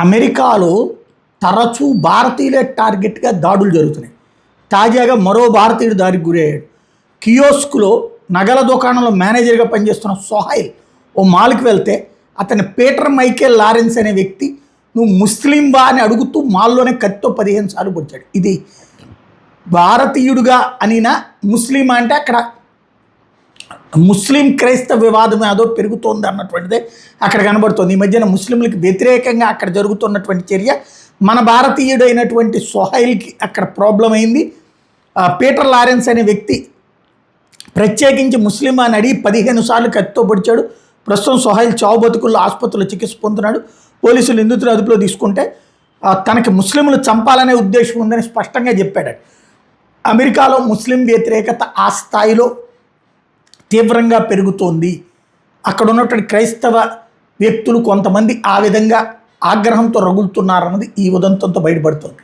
అమెరికాలో తరచూ భారతీయులే టార్గెట్గా దాడులు జరుగుతున్నాయి. తాజాగా మరో భారతీయుడు దాడికి గురయ్యాడు. కియోస్క్లో నగల దుకాణంలో మేనేజర్గా పనిచేస్తున్న సోహైల్ ఓ మాల్కి వెళ్తే అతని పీటర్ మైకేల్ లారెన్స్ అనే వ్యక్తి నువ్వు ముస్లింవా అని అడుగుతూ మాల్లోనే కత్తితో 15 సార్లు పొడిచాడు. ఇది భారతీయుడుగా అనినా ముస్లిం అంటే అక్కడ ముస్లిం క్రైస్తవ వివాదం ఏదో పెరుగుతోంది అన్నటువంటిదే అక్కడ కనబడుతుంది. ఈ మధ్యన ముస్లింలకు వ్యతిరేకంగా అక్కడ జరుగుతున్నటువంటి చర్య మన భారతీయుడైనటువంటి సోహైల్కి అక్కడ ప్రాబ్లం అయింది. పీటర్ లారెన్స్ అనే వ్యక్తి ప్రత్యేకించి ముస్లిం అని అడిగి 15 సార్లు కత్తితో పొడిచాడు. ప్రస్తుతం సోహైల్ చావు బతుకుల్లో ఆసుపత్రిలో చికిత్స పొందుతున్నాడు. పోలీసులు నిందితులు అదుపులో తీసుకుంటే తనకి ముస్లింలు చంపాలనే ఉద్దేశం ఉందని స్పష్టంగా చెప్పాడు. అమెరికాలో ముస్లిం వ్యతిరేకత ఆ స్థాయిలో తీవ్రంగా పెరుగుతోంది. అక్కడ ఉన్నటువంటి క్రైస్తవ వ్యక్తులు కొంతమంది ఆ విధంగా ఆగ్రహంతో రగులుతున్నారన్నది ఈ ఉదంతంతో బయటపడుతోంది.